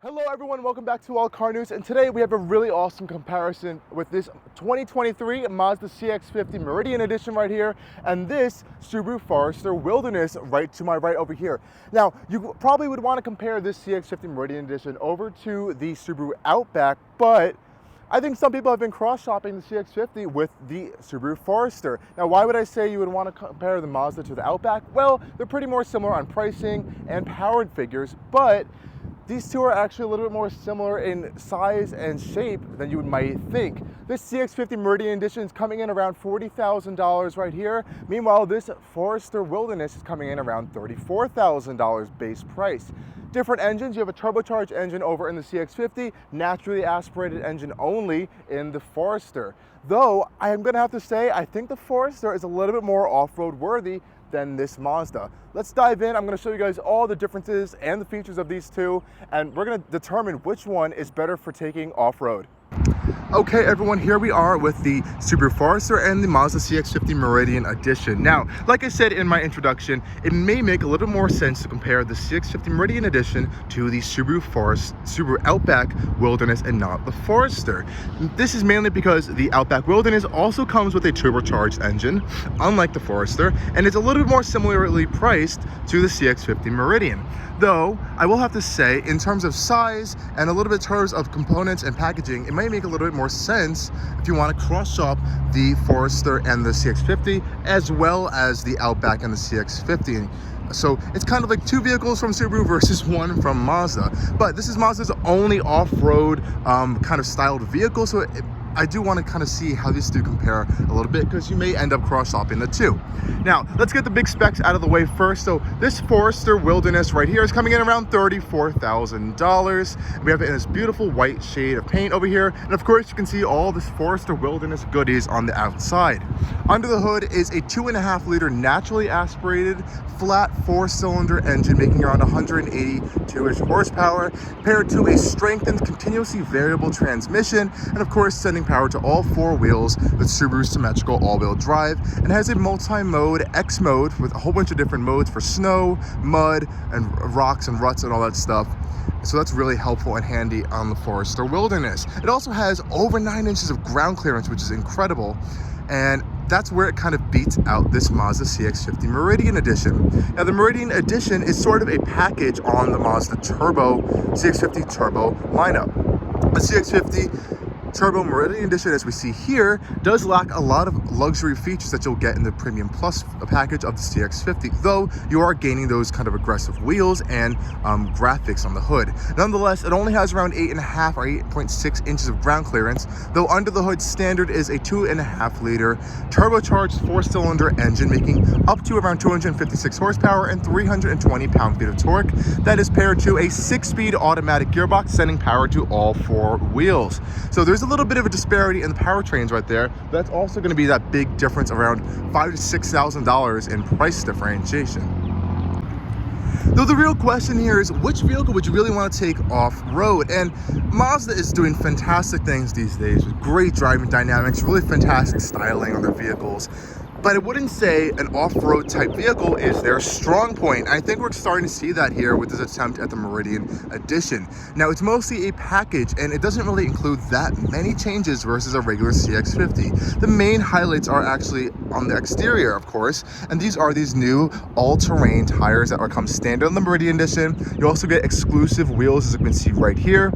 Hello everyone, welcome back to Allcarnews, and today we have a really awesome comparison with this 2023 Mazda CX-50 Meridian Edition right here and this Subaru Forester Wilderness right to my right over here. Now, you probably would want to compare this CX-50 Meridian Edition over to the Subaru Outback, but I think some people have been cross-shopping the CX-50 with the Subaru Forester. Now, why would I say you would want to compare the Mazda to the Outback? Well, they're pretty more similar on pricing and powered figures, but these two are actually a little bit more similar in size and shape than you might think. This CX50 Meridian Edition is coming in around $40,000 right here. Meanwhile, this Forester Wilderness is coming in around $34,000 base price. Different engines. You have a turbocharged engine over in the CX50, naturally aspirated engine only in the Forester. Though, I am gonna have to say, I think the Forester is a little bit more off-road worthy than this Mazda. Let's dive in. I'm going to show you guys all the differences and the features of these two, and we're going to determine which one is better for taking off-road. Okay everyone, here we are with the Subaru Forester and the Mazda CX-50 Meridian Edition. Now, like I said in my introduction, it may make a little more sense to compare the CX-50 Meridian Edition to the Subaru Outback Wilderness and not the Forester. This is mainly because the Outback Wilderness also comes with a turbocharged engine, unlike the Forester, and it's a little bit more similarly priced to the CX-50 Meridian. Though, I will have to say, in terms of size and a little bit in terms of components and packaging, it might make a little bit more sense if you want to cross-shop the Forester and the CX-50, as well as the Outback and the CX-50. So it's kind of like two vehicles from Subaru versus one from Mazda. But this is Mazda's only off-road kind of styled vehicle, so I do want to kind of see how these two compare a little bit, because you may end up cross-shopping the two. Now, let's get the big specs out of the way first. So this Forester Wilderness right here is coming in around $34,000. We have it in this beautiful white shade of paint over here. And of course, you can see all this Forester Wilderness goodies on the outside. Under the hood is a 2.5-liter naturally aspirated flat 4-cylinder engine making around 182-ish horsepower, paired to a strengthened continuously variable transmission, and of course sending power to all four wheels with Subaru's symmetrical all-wheel drive, and has a multi-mode X mode with a whole bunch of different modes for snow, mud, and rocks and ruts and all that stuff. So that's really helpful and handy on the Forester Wilderness. It also has over 9 inches of ground clearance, which is incredible, and that's where it kind of beats out this Mazda CX-50 Meridian Edition. Now, the Meridian Edition is sort of a package on the Mazda CX-50 Turbo lineup. The CX-50 Turbo Meridian Edition, as we see here, does lack a lot of luxury features that you'll get in the Premium Plus package of the CX-50, though you are gaining those kind of aggressive wheels and graphics on the hood. Nonetheless, it only has around 8.5 or 8.6 inches of ground clearance, though under the hood standard is a 2.5-liter turbocharged 4-cylinder engine making up to around 256 horsepower and 320 pound-feet of torque. That is paired to a 6-speed automatic gearbox sending power to all four wheels. So there's a little bit of a disparity in the powertrains right there. That's also going to be that big difference, around $5,000 to $6,000 in price differentiation. Though the real question here is, which vehicle would you really want to take off-road? And Mazda is doing fantastic things these days with great driving dynamics, really fantastic styling on their vehicles. But I wouldn't say an off-road type vehicle is their strong point. I think we're starting to see that here with this attempt at the Meridian Edition. Now, it's mostly a package, and it doesn't really include that many changes versus a regular CX-50. The main highlights are actually on the exterior, of course, and these are these new all-terrain tires that come standard on the Meridian Edition. You also get exclusive wheels, as you can see right here.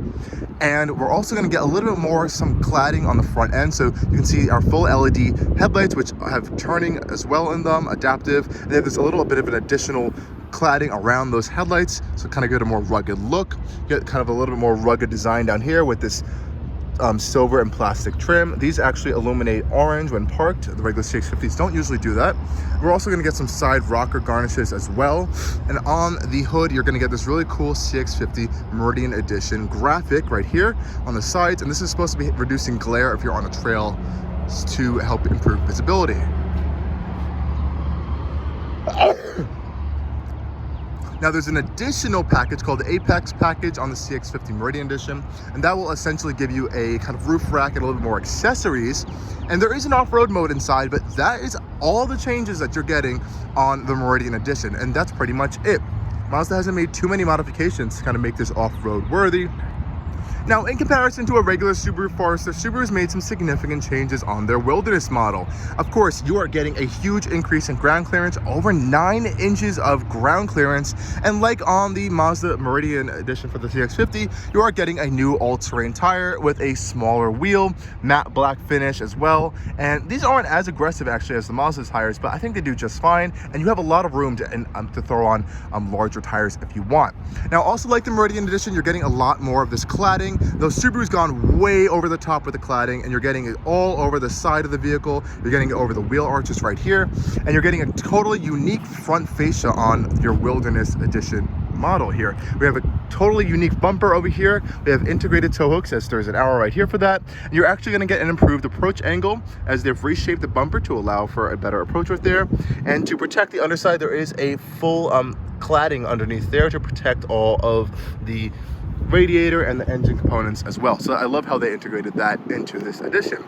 And we're also going to get a little bit more some cladding on the front end, so you can see our full LED headlights, which have turning as well in them, adaptive. And then there's a little bit of an additional cladding around those headlights, so kind of get a more rugged look. Get kind of a little bit more rugged design down here with this silver and plastic trim. These actually illuminate orange when parked. The regular CX-50s don't usually do that. We're also going to get some side rocker garnishes as well. And on the hood, you're going to get this really cool CX-50 Meridian Edition graphic right here on the sides. And this is supposed to be reducing glare if you're on a trail to help improve visibility. Now, there's an additional package called the Apex package on the CX-50 Meridian Edition, and that will essentially give you a kind of roof rack and a little bit more accessories. And there is an off-road mode inside, but that is all the changes that you're getting on the Meridian Edition, and that's pretty much it. Mazda hasn't made too many modifications to kind of make this off-road worthy. Now, in comparison to a regular Subaru Forester, Subaru's made some significant changes on their Wilderness model. Of course, you are getting a huge increase in ground clearance, over 9 inches of ground clearance, and like on the Mazda Meridian Edition for the CX50, you are getting a new all-terrain tire with a smaller wheel, matte black finish as well, and these aren't as aggressive actually as the Mazda tires, but I think they do just fine, and you have a lot of room to throw on larger tires if you want. Now, also like the Meridian Edition, you're getting a lot more of this cladding. Though Subaru's gone way over the top with the cladding, and you're getting it all over the side of the vehicle, you're getting it over the wheel arches right here, and you're getting a totally unique front fascia on your Wilderness Edition model here. We have a totally unique bumper over here. We have integrated tow hooks, as there's an arrow right here for that. And you're actually going to get an improved approach angle as they've reshaped the bumper to allow for a better approach right there. And to protect the underside, there is a full cladding underneath there to protect all of the radiator and the engine components as well. So I love how they integrated that into this edition.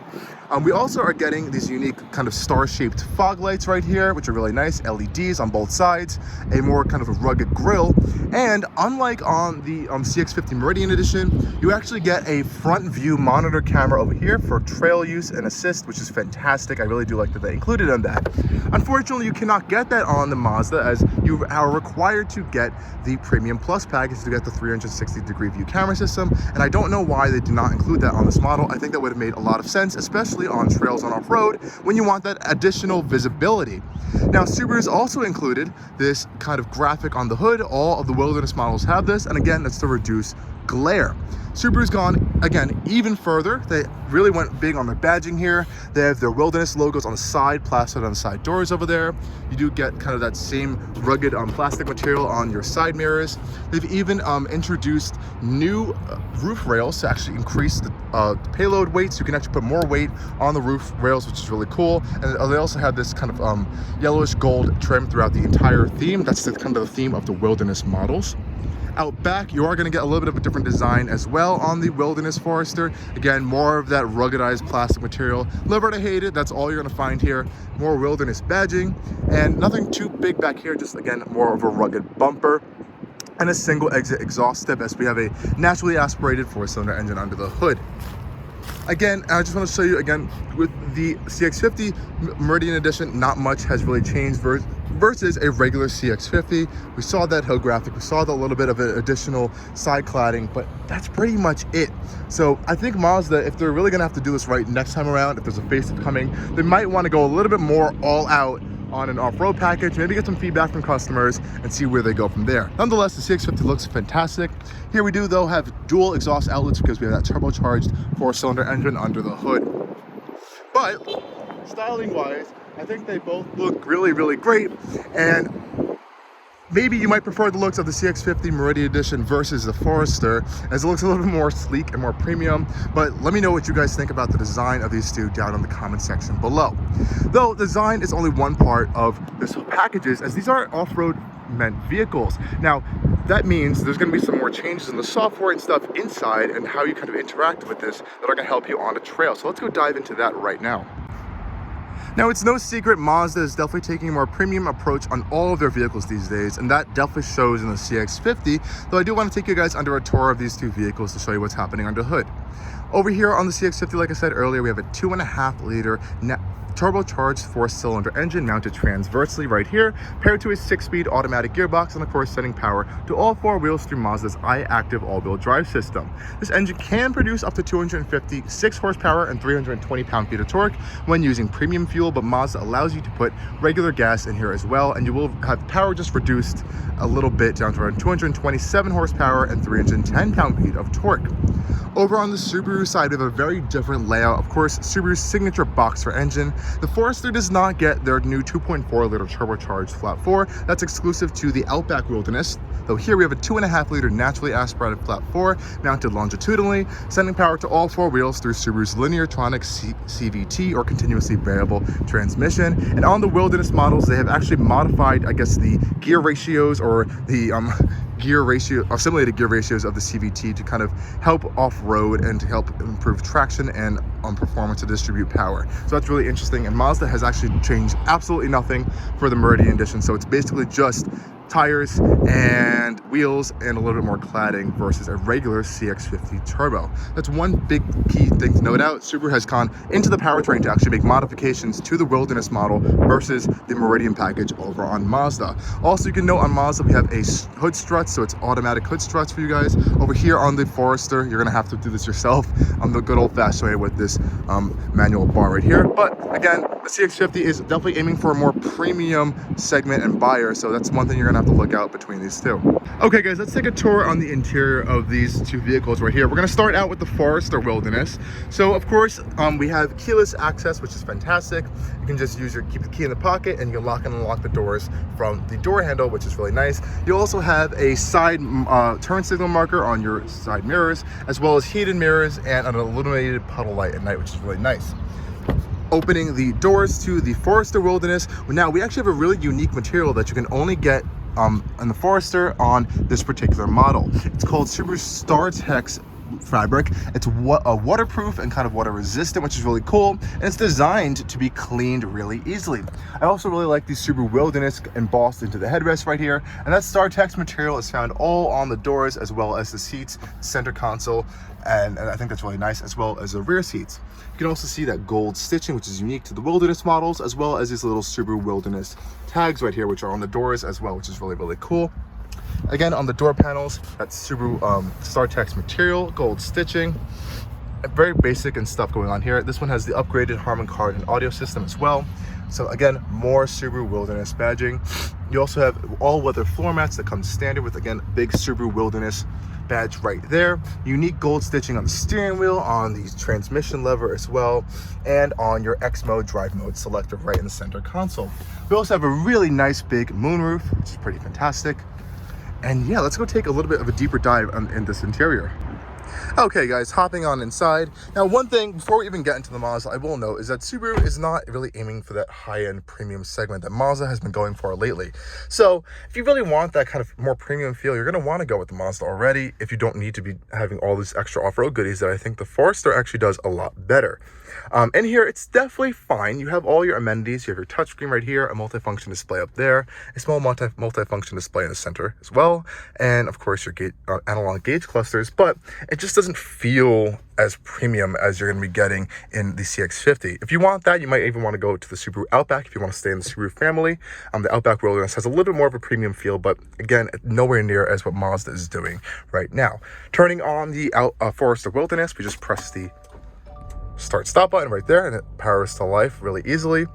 We also are getting these unique kind of star-shaped fog lights right here, which are really nice, LEDs on both sides, a more kind of a rugged grille, and unlike on the CX50 Meridian Edition, you actually get a front view monitor camera over here for trail use and assist, which is fantastic. I really do like that they included on that. Unfortunately, you cannot get that on the Mazda, as you are required to get the Premium Plus package to get the 360-degree view camera system, and I don't know why they did not include that on this model. I think that would have made a lot of sense, especially on trails and off-road when you want that additional visibility. Now, Subaru's also included this kind of graphic on the hood. All of the Wilderness models have this, and again, that's to reduce glare. Subaru's gone, again, even further. They really went big on their badging here. They have their Wilderness logos on the side, plastered on the side doors over there. You do get kind of that same rugged plastic material on your side mirrors. They've even introduced new roof rails to actually increase the payload weight, so you can actually put more weight on the roof rails, which is really cool. And they also have this kind of yellowish gold trim throughout the entire theme. That's kind of the theme of the Wilderness models. Out back, you are going to get a little bit of a different design as well on the Wilderness Forester. Again, more of that ruggedized plastic material. Love it or hate it, that's all you're going to find here. More Wilderness badging, and nothing too big back here, just again, more of a rugged bumper and a single exit exhaust tip, as we have a naturally aspirated 4-cylinder engine under the hood. Again, I just want to show you again with the CX50 Meridian Edition, not much has really changed versus a regular CX50. We saw that hood graphic, we saw the little bit of an additional side cladding, but that's pretty much it. So I think Mazda, if they're really gonna have to do this right next time around, if there's a facelift coming, they might want to go a little bit more all out on an off-road package, maybe get some feedback from customers and see where they go from there. Nonetheless, the CX50 looks fantastic. Here we do though have dual exhaust outlets because we have that turbocharged 4-cylinder engine under the hood. But styling wise, I think they both look really, really great, and maybe you might prefer the looks of the CX50 Meridian Edition versus the Forester, as it looks a little bit more sleek and more premium. But let me know what you guys think about the design of these two down in the comment section below. Though design is only one part of this packages, as these are off-road meant vehicles. Now, that means there's going to be some more changes in the software and stuff inside and how you kind of interact with this that are going to help you on a trail. So let's go dive into that right now. Now, it's no secret Mazda is definitely taking a more premium approach on all of their vehicles these days, and that definitely shows in the CX50, though I do want to take you guys under a tour of these two vehicles to show you what's happening under the hood. Over here on the CX50, like I said earlier, we have a 2.5 liter turbocharged 4-cylinder engine mounted transversely right here, paired to a 6-speed automatic gearbox, and of course sending power to all 4 wheels through Mazda's i-Active all-wheel drive system. This engine can produce up to 256 horsepower and 320 pound-feet of torque when using premium fuel, but Mazda allows you to put regular gas in here as well, and you will have power just reduced a little bit down to around 227 horsepower and 310 pound-feet of torque. Over on the Subaru side, we have a very different layout. Of course, Subaru's signature boxer engine. The Forester does not get their new 2.4 liter turbocharged Flat-4. That's exclusive to the Outback Wilderness. Though here we have a 2.5 liter naturally aspirated Flat-4 mounted longitudinally, sending power to all 4 wheels through Subaru's Lineartronic CVT, or continuously variable transmission. And on the Wilderness models, they have actually modified, I guess, the gear ratios or the simulated gear ratios of the CVT to kind of help off-road and to help improve traction and performance to distribute power. So that's really interesting, and Mazda has actually changed absolutely nothing for the Meridian Edition. So it's basically just tires and wheels and a little bit more cladding versus a regular CX50 Turbo. That's one big key thing to note out. Subaru has gone into the powertrain to actually make modifications to the Wilderness model versus the Meridian package over on Mazda. Also, you can note on Mazda, we have a hood strut, so it's automatic hood struts for you guys. Over here on the Forester, you're gonna have to do this yourself on the good old-fashioned way with this manual bar right here. But again, the CX50 is definitely aiming for a more premium segment and buyer, so that's one thing you're gonna have to look out between these two. Okay guys, let's take a tour on the interior of these two vehicles right here. We're gonna start out with the Forester Wilderness. So of course, we have keyless access, which is fantastic. You can just keep the key in the pocket and you can lock and unlock the doors from the door handle, which is really nice. You also have a side turn signal marker on your side mirrors, as well as heated mirrors and an illuminated puddle light at night, which is really nice. Opening the doors to the Forester Wilderness. Now we actually have a really unique material that you can only get in the Forester on this particular model. It's called Subaru StarTex fabric. It's waterproof and kind of water resistant, which is really cool, and it's designed to be cleaned really easily. I also really like the Subaru Wilderness embossed into the headrest right here, and that StarTex material is found all on the doors as well as the seats, center console, and I think that's really nice, as well as the rear seats. You can also see that gold stitching, which is unique to the Wilderness models, as well as these little Subaru Wilderness tags right here, which are on the doors as well, which is really, really cool. Again, on the door panels, that's Subaru StarTex material, gold stitching, very basic and stuff going on here. This one has the upgraded Harman Kardon audio system as well. So again, more Subaru Wilderness badging. You also have all-weather floor mats that come standard with, again, big Subaru Wilderness badge right there. Unique gold stitching on the steering wheel, on the transmission lever as well, and on your X mode, drive mode selector right in the center console. We also have a really nice big moonroof, which is pretty fantastic. And yeah, let's go take a little bit of a deeper dive in this interior. Okay guys, hopping on inside. Now one thing, before we even get into the Mazda, I will note is that Subaru is not really aiming for that high-end premium segment that Mazda has been going for lately. So if you really want that kind of more premium feel, you're going to want to go with the Mazda already if you don't need to be having all these extra off-road goodies that I think the Forester actually does a lot better. In here, it's definitely fine. You have all your amenities. You have your touchscreen right here, a multifunction display up there, a small multifunction display in the center as well, and of course your analog gauge clusters, but it just doesn't feel as premium as you're going to be getting in the CX50. If you want that, you might even want to go to the Subaru Outback if you want to stay in the Subaru family. The Outback Wilderness has a little bit more of a premium feel, but again, nowhere near as what Mazda is doing right now. Turning on the Forester Wilderness, we just press the start-stop button right there, and it powers to life really easily.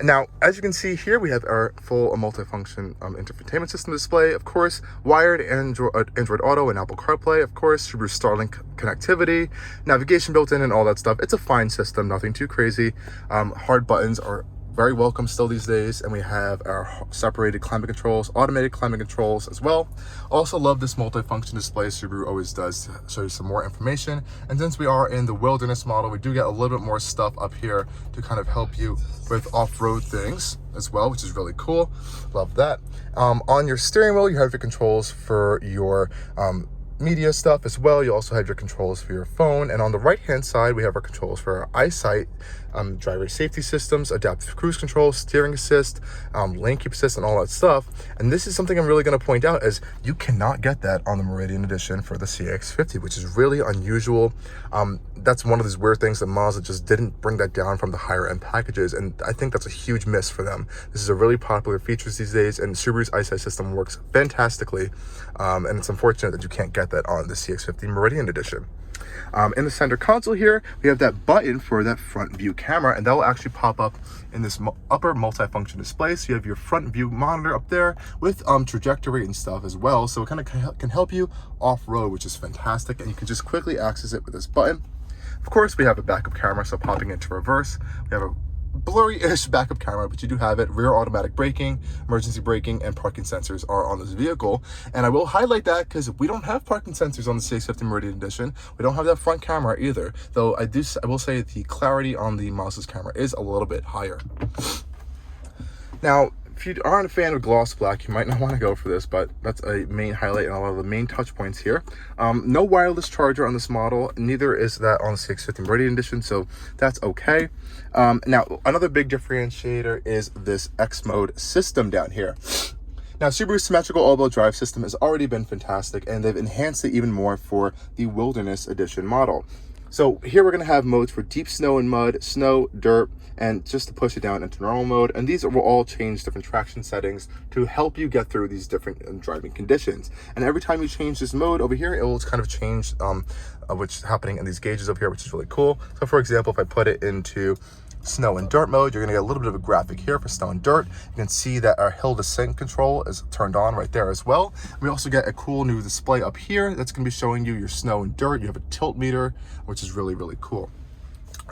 Now, as you can see here, we have our full multifunction infotainment system display, of course, wired Android Auto and Apple CarPlay, of course, Subaru Starlink connectivity, navigation built in, and all that stuff. It's a fine system, nothing too crazy. Hard buttons are very welcome still these days, and we have our separated climate controls, automated climate controls as well. Also love this multifunction display Subaru always does to show you some more information. And since we are in the Wilderness model, we do get a little bit more stuff up here to kind of help you with off-road things as well, which is really cool. Love that. On your steering wheel, you have your controls for your media stuff as well. You also have your controls for your phone, and on the right hand side we have our controls for our eyesight, driver safety systems, adaptive cruise control, steering assist, lane keep assist, and all that stuff. And this is something I'm really going to point out, as you cannot get that on the Meridian Edition for the CX50, which is really unusual. That's one of those weird things that Mazda just didn't bring that down from the higher end packages, and I think that's a huge miss for them. This is a really popular feature these days, and Subaru's eyesight system works fantastically, and it's unfortunate that you can't get that on the CX50 Meridian Edition. In the center console here, we have that button for that front view camera, and that will actually pop up in this upper multifunction display. So you have your front view monitor up there with trajectory and stuff as well. So it kind of can help you off-road, which is fantastic, and you can just quickly access it with this button. Of course, we have a backup camera, so popping into reverse, we have a blurry-ish backup camera, but you do have it. Rear automatic braking, emergency braking, and parking sensors are on this vehicle. And I will highlight that because we don't have parking sensors on the CX50 Meridian Edition. We don't have that front camera either, though I will say the clarity on the Mazda's camera is a little bit higher. Now, if you aren't a fan of gloss black, you might not want to go for this, but that's a main highlight and a lot of the main touch points here. No wireless charger on this model, neither is that on the CX50 Meridian Edition, so that's okay. Now, another big differentiator is this X mode system down here. Now, Subaru's symmetrical all-wheel drive system has already been fantastic, and they've enhanced it even more for the Wilderness Edition model. So here we're going to have modes for deep snow and mud, snow, dirt, and just to push it down into normal mode. And these will all change different traction settings to help you get through these different driving conditions. And every time you change this mode over here, it will kind of change which is happening in these gauges over here, which is really cool. So for example, if I put it into snow and dirt mode, you're going to get a little bit of a graphic here for snow and dirt. You can see that our hill descent control is turned on right there as well. We also get a cool new display up here that's going to be showing you your snow and dirt. You have a tilt meter, which is really, really cool.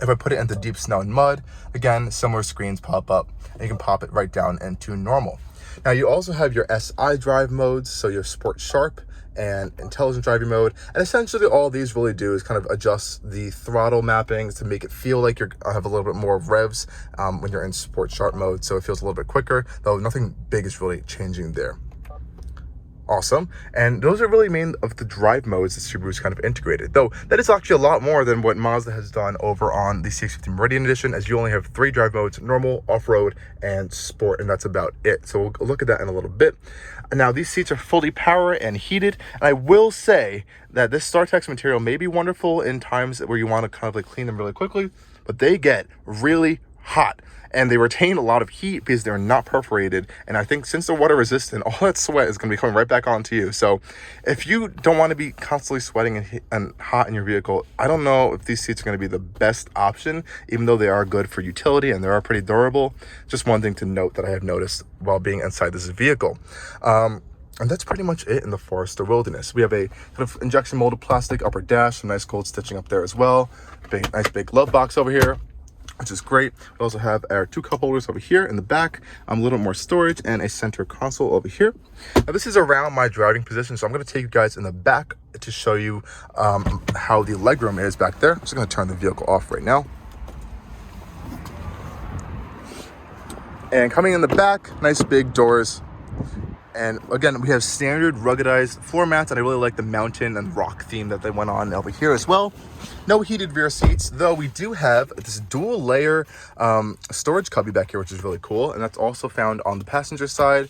If I put it into deep snow and mud, again, similar screens pop up, and you can pop it right down into normal. Now you also have your SI drive modes, so your Sport Sharp and intelligent driving mode, and essentially all these really do is kind of adjust the throttle mappings to make it feel like you have a little bit more revs when you're in Sport Sharp mode, so it feels a little bit quicker, though nothing big is really changing there. Awesome. And those are really main of the drive modes that Subaru's kind of integrated, though that is actually a lot more than what Mazda has done over on the CX50 Meridian Edition, as you only have 3 drive modes: normal, off-road, and sport, and that's about it. So we'll look at that in a little bit. Now these seats are fully power and heated, and I will say that this StarTex material may be wonderful in times where you want to kind of like clean them really quickly, but they get really hot. And they retain a lot of heat because they're not perforated. And I think since they're water resistant, all that sweat is going to be coming right back onto you. So if you don't want to be constantly sweating and hot in your vehicle, I don't know if these seats are going to be the best option, even though they are good for utility and they are pretty durable. Just one thing to note that I have noticed while being inside this vehicle. And that's pretty much it in the Forester Wilderness. We have a kind of injection molded plastic upper dash, some nice gold stitching up there as well. Nice big glove box over here, which is great. We also have our 2 cup holders over here in the back, a little more storage, and a center console over here. Now this is around my driving position, so I'm going to take you guys in the back to show you how the legroom is back there. I'm just going to turn the vehicle off right now. And coming in the back, nice big doors. And again, we have standard ruggedized floor mats, and I really like the mountain and rock theme that they went on over here as well. No heated rear seats, though we do have this dual layer storage cubby back here, which is really cool. And that's also found on the passenger side.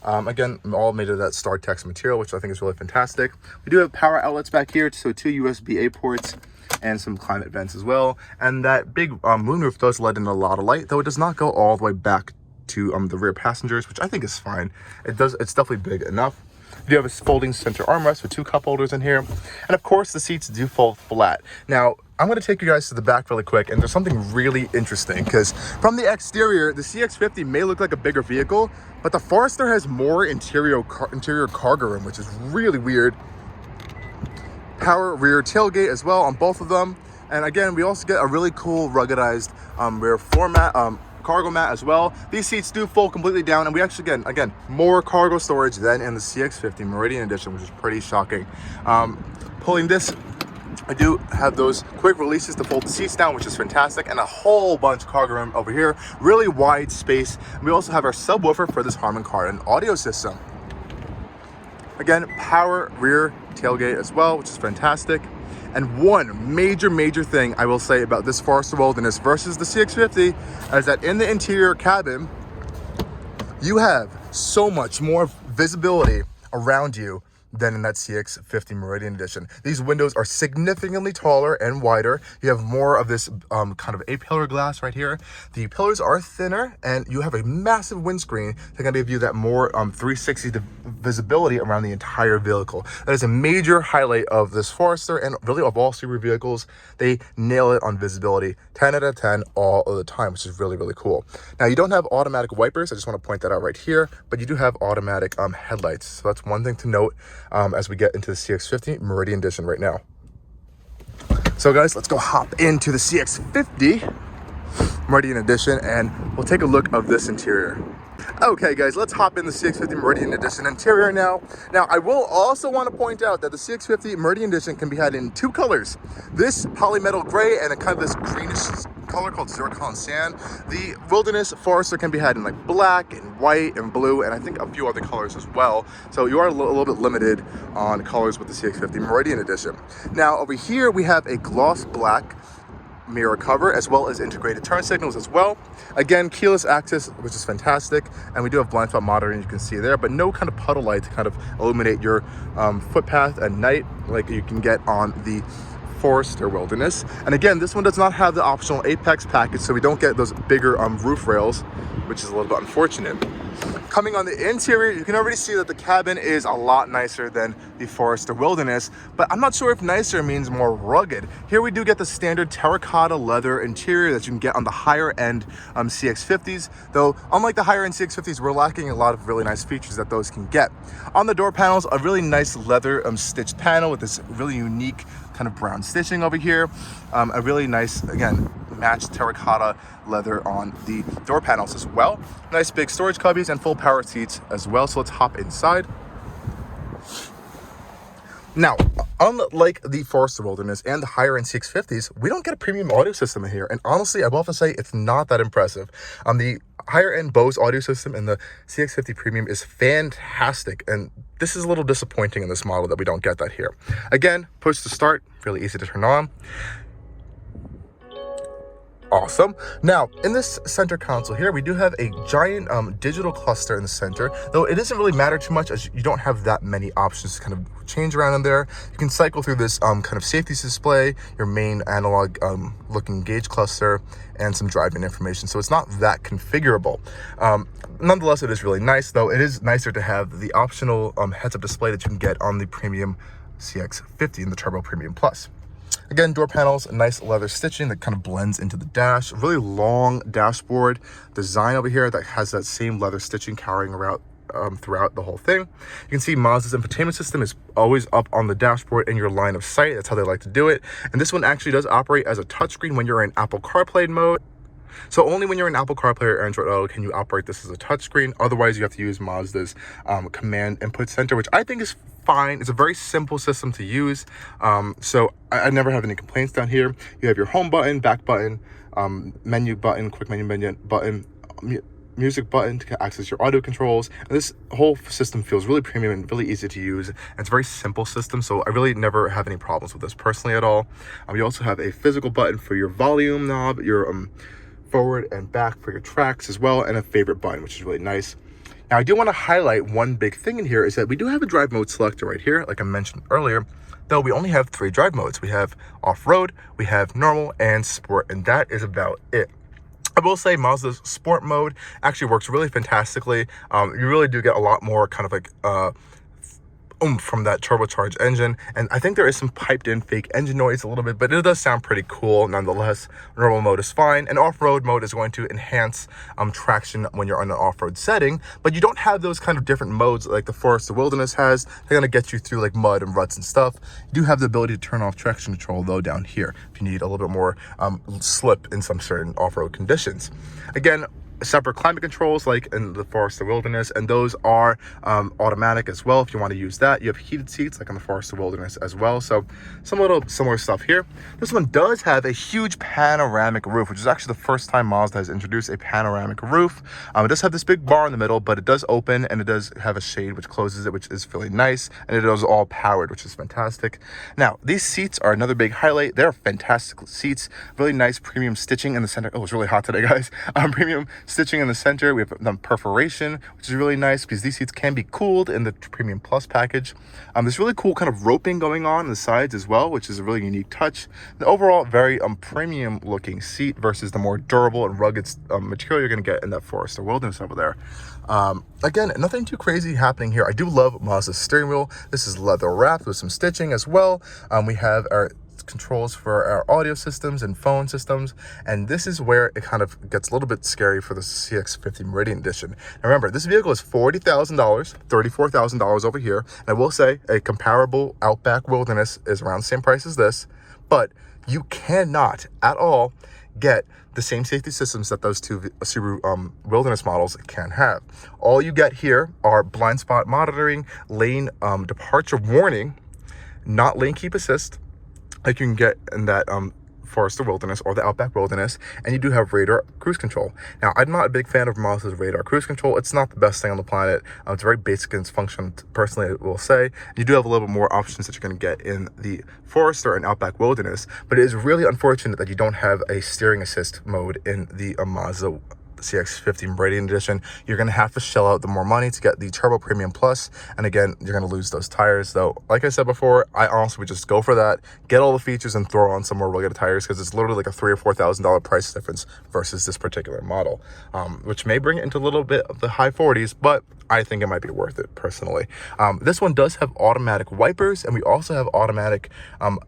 Again, all made of that StarTex material, which I think is really fantastic. We do have power outlets back here, so 2 USB-A ports and some climate vents as well. And that big moonroof does let in a lot of light, though it does not go all the way back to the rear passengers, which I think is fine. It's definitely big enough. You do have a folding center armrest with 2 cup holders in here, and of course the seats do fold flat. Now I'm going to take you guys to the back really quick, and there's something really interesting, because from the exterior the CX50 may look like a bigger vehicle, but the Forester has more interior cargo room, which is really weird. Power rear tailgate as well on both of them, and again we also get a really cool ruggedized rear floor mat, cargo mat as well. These seats do fold completely down, and we actually again more cargo storage than in the CX50 Meridian Edition, which is pretty shocking. Pulling this, I do have those quick releases to fold the seats down, which is fantastic, and a whole bunch of cargo room over here, really wide space. We also have our subwoofer for this Harman Kardon audio system. Again, power rear tailgate as well, which is fantastic. And one major thing I will say about this Forester Wilderness versus the CX50 is that in the interior cabin, you have so much more visibility around you than in that CX50 Meridian Edition. These windows are significantly taller and wider. You have more of this kind of A-pillar glass right here. The pillars are thinner, and you have a massive windscreen that can give you that more 360 visibility around the entire vehicle. That is a major highlight of this Forester, and really of all Subaru vehicles. They nail it on visibility. 10 out of 10 all of the time, which is really cool. Now you don't have automatic wipers. I just want to point that out right here, but you do have automatic headlights. So that's one thing to note as we get into the CX50 Meridian Edition right now. So guys, let's go hop into the CX50 Meridian Edition, and we'll take a look of this interior. Okay guys, let's hop in the CX50 Meridian Edition interior now. Now I will also want to point out that the CX50 Meridian Edition can be had in 2 colors. This polymetal gray and a kind of this greenish color called zircon sand. The Wilderness Forester can be had in like black and white and blue, and I think a few other colors as well. So you are a little bit limited on colors with the CX50 Meridian Edition. Now over here we have a gloss black mirror cover, as well as integrated turn signals as well. Again, keyless access, which is fantastic, and we do have blind spot monitoring, you can see there, but no kind of puddle light to kind of illuminate your footpath at night like you can get on the Forester Wilderness. And again, this one does not have the optional Apex package, so we don't get those bigger roof rails, which is a little bit unfortunate. Coming on the interior, you can already see that the cabin is a lot nicer than the Forester Wilderness, but I'm not sure if nicer means more rugged. Here we do get the standard terracotta leather interior that you can get on the higher end CX50s, though unlike the higher end CX50s, we're lacking a lot of really nice features that those can get. On the door panels, a really nice leather stitched panel with this really unique kind of brown stitching over here. A really nice, again, matched terracotta leather on the door panels as well. Nice big storage cubbies and full power seats as well. So let's hop inside. Now, unlike the Forester Wilderness and the higher end CX50s, we don't get a premium audio system in here. And honestly, I will have to say it's not that impressive. The higher end Bose audio system in the CX50 Premium is fantastic. And this is a little disappointing in this model that we don't get that here. Again, push to start, really easy to turn on. Awesome. Now, in this center console here, we do have a giant digital cluster in the center, though it doesn't really matter too much as you don't have that many options to kind of change around in there. You can cycle through this kind of safety display, your main analog looking gauge cluster, and some driving information. So it's not that configurable. Nonetheless, it is really nice, though it is nicer to have the optional heads-up display that you can get on the premium CX50 and the Turbo Premium Plus. Again, door panels, nice leather stitching that kind of blends into the dash. Really long dashboard design over here that has that same leather stitching carrying around throughout the whole thing. You can see Mazda's infotainment system is always up on the dashboard in your line of sight. That's how they like to do it. And this one actually does operate as a touchscreen when you're in Apple CarPlay mode. So only when you're in Apple CarPlay or Android Auto can you operate this as a touchscreen. Otherwise, you have to use Mazda's command input center, which I think is fine. It's a very simple system to use. So I never have any complaints down here. You have your home button, back button, menu button, quick menu button, music button to access your audio controls. And this whole system feels really premium and really easy to use. And it's a very simple system, so I really never have any problems with this personally at all. You also have a physical button for your volume knob, your forward and back for your tracks as well, and a favorite button, which is really nice. Now, I do want to highlight one big thing in here is that we do have a drive mode selector right here, like I mentioned earlier, though we only have 3 drive modes. We have off-road, we have normal, and sport, and that is about it. I will say Mazda's sport mode actually works really fantastically. You really do get a lot more kind of like oomph from that turbocharged engine, and I think there is some piped in fake engine noise a little bit, but it does sound pretty cool nonetheless. Normal mode is fine, and off-road mode is going to enhance traction when you're on an off-road setting, but you don't have those kind of different modes like the Forester Wilderness has. They're going to get you through like mud and ruts and stuff. You do have the ability to turn off traction control though down here if you need a little bit more slip in some certain off-road conditions. Again, separate climate controls like in the Forester Wilderness, and those are automatic as well if you want to use that. You have heated seats like on the Forester Wilderness as well, so some little similar stuff here. This one does have a huge panoramic roof, which is actually the first time Mazda has introduced a panoramic roof. It does have this big bar in the middle, but it does open and it does have a shade which closes it, which is really nice, and it is all powered, which is fantastic. Now, these seats are another big highlight. They're fantastic seats, really nice premium stitching in the center. Oh, it's really hot today, guys. Premium stitching in the center. We have perforation, which is really nice because these seats can be cooled in the Premium Plus package. There's really cool kind of roping going on the sides as well, which is a really unique touch. The overall very premium looking seat versus the more durable and rugged material you're going to get in that Forester Wilderness over there. Again, nothing too crazy happening here. I do love Mazda's steering wheel. This is leather wrapped with some stitching as well. We have our controls for our audio systems and phone systems, and this is where it kind of gets a little bit scary for the CX50 Meridian Edition. Now remember, this vehicle is $40,000, $34,000 over here, and I will say a comparable Outback Wilderness is around the same price as this, but you cannot at all get the same safety systems that those two Subaru Wilderness models can have. All you get here are blind spot monitoring, lane departure warning, not lane keep assist, like you can get in that Forester Wilderness or the Outback Wilderness, and you do have radar cruise control. Now, I'm not a big fan of Mazda's radar cruise control. It's not the best thing on the planet. It's very basic in its function, personally, I will say. You do have a little bit more options that you're going to get in the Forester and Outback Wilderness, but it is really unfortunate that you don't have a steering assist mode in the Mazda CX50 Meridian Edition. You're going to have to shell out the more money to get the Turbo Premium Plus, and again, you're going to lose those tires. Though, like I said before, I honestly would just go for that, get all the features, and throw on some more rugged tires, because it's literally like a $3,000 or $4,000 price difference versus this particular model, which may bring it into a little bit of the high 40s, but I think it might be worth it personally. This one does have automatic wipers, and we also have automatic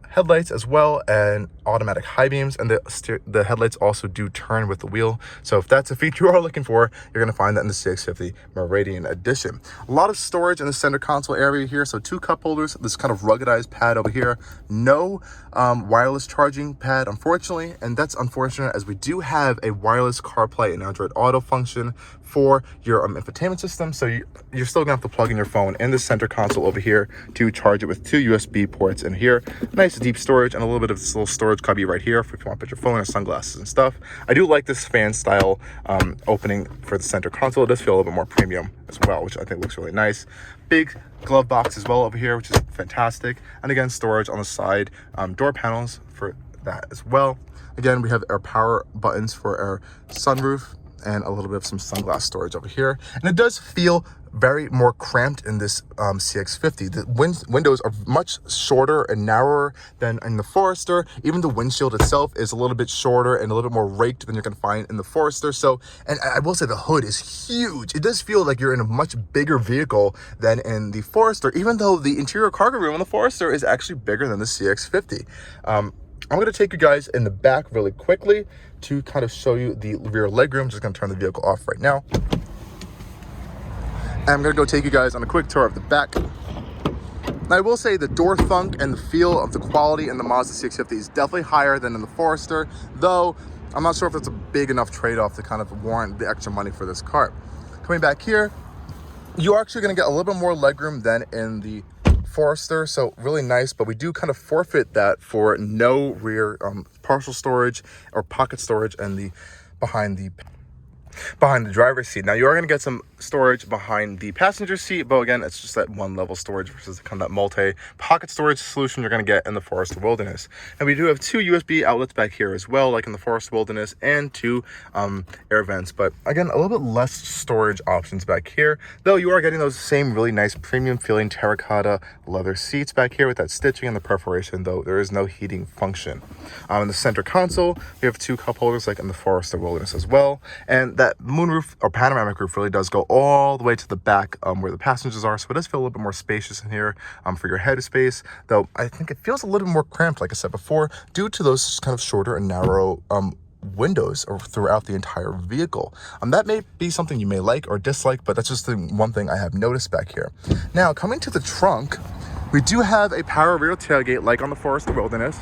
headlights as well, and automatic high beams, and the headlights also do turn with the wheel. So if that's a feature you are looking for, you're going to find that in the CX50 Meridian Edition. A lot of storage in the center console area here, so 2 cup holders, this kind of ruggedized pad over here, no wireless charging pad, unfortunately, and that's unfortunate, as we do have a wireless CarPlay and Android Auto function for your infotainment system. So you're still gonna have to plug in your phone in the center console over here to charge it with 2 USB ports in here. Nice deep storage, and a little bit of this little storage cubby right here if you want to put your phone or sunglasses and stuff. I do like this fan style opening for the center console. It does feel a little bit more premium as well, which I think looks really nice. Big glove box as well over here, which is fantastic. And again, storage on the side, door panels for that as well. Again, we have our power buttons for our sunroof, and a little bit of some sunglass storage over here. And it does feel very more cramped in this CX50. The windows are much shorter and narrower than in the Forester. Even the windshield itself is a little bit shorter and a little bit more raked than you're gonna find in the Forester. So, and I will say the hood is huge. It does feel like you're in a much bigger vehicle than in the Forester, even though the interior cargo room on the Forester is actually bigger than the CX50. I'm going to take you guys in the back really quickly to kind of show you the rear legroom. Just going to turn the vehicle off right now. And I'm going to go take you guys on a quick tour of the back. Now, I will say the door thunk and the feel of the quality in the Mazda CX-50 is definitely higher than in the Forester, though I'm not sure if it's a big enough trade-off to kind of warrant the extra money for this car. Coming back here, you're actually going to get a little bit more legroom than in the Forester, so really nice, but we do kind of forfeit that for no rear partial storage or pocket storage and the behind the driver's seat. Now, you are going to get some storage behind the passenger seat, but again, it's just that one level storage versus kind of that multi pocket storage solution you're going to get in the Forester Wilderness. And we do have 2 USB outlets back here as well, like in the Forester Wilderness, and 2 air vents, but again, a little bit less storage options back here, though you are getting those same really nice premium feeling terracotta leather seats back here with that stitching and the perforation, though there is no heating function. In the center console, we have 2 cup holders like in the Forester Wilderness as well, and that moonroof or panoramic roof really does go all the way to the back where the passengers are, so it does feel a little bit more spacious in here for your head space, though I think it feels a little bit more cramped, like I said before, due to those kind of shorter and narrow windows throughout the entire vehicle. That may be something you may like or dislike, but that's just the one thing I have noticed back here. Now, coming to the trunk, we do have a power rear tailgate like on the Forester Wilderness,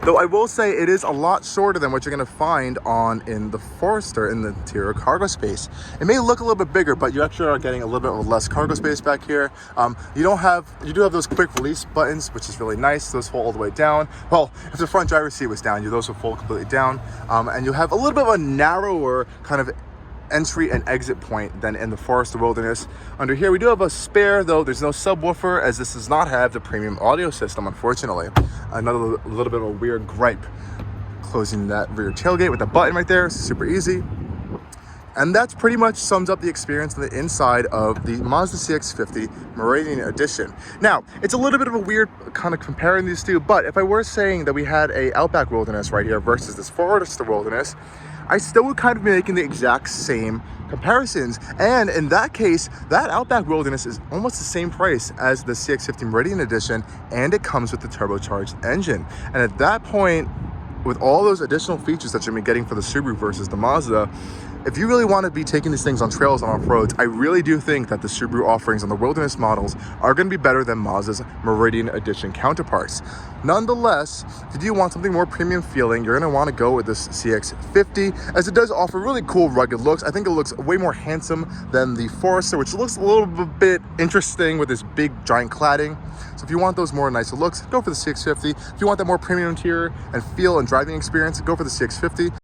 though I will say it is a lot shorter than what you're going to find in the Forester in the interior cargo space. It may look a little bit bigger, but you actually are getting a little bit of less cargo space back here. You do have those quick release buttons, which is really nice. Those fold all the way down. Well, if the front driver's seat was down, those will fold completely down. And you have a little bit of a narrower kind of entry and exit point than in the Forester Wilderness. Under here, we do have a spare, though there's no subwoofer, as this does not have the premium audio system, unfortunately. Another little bit of a weird gripe. Closing that rear tailgate with the button right there, super easy. And that's pretty much sums up the experience on the inside of the Mazda CX-50 Meridian Edition. Now, it's a little bit of a weird kind of comparing these two, but if I were saying that we had a Outback Wilderness right here versus this Forester Wilderness, I still would kind of be making the exact same comparisons. And in that case, that Outback Wilderness is almost the same price as the CX-50 Meridian Edition, and it comes with the turbocharged engine. And at that point, with all those additional features that you're going to be getting for the Subaru versus the Mazda, if you really want to be taking these things on trails and off-roads, I really do think that the Subaru offerings on the Wilderness models are going to be better than Mazda's Meridian Edition counterparts. Nonetheless, if you want something more premium feeling, you're going to want to go with this CX50, as it does offer really cool rugged looks. I think it looks way more handsome than the Forester, which looks a little bit interesting with this big giant cladding. So if you want those more nicer looks, go for the CX50. If you want that more premium interior and feel and driving experience, go for the CX50.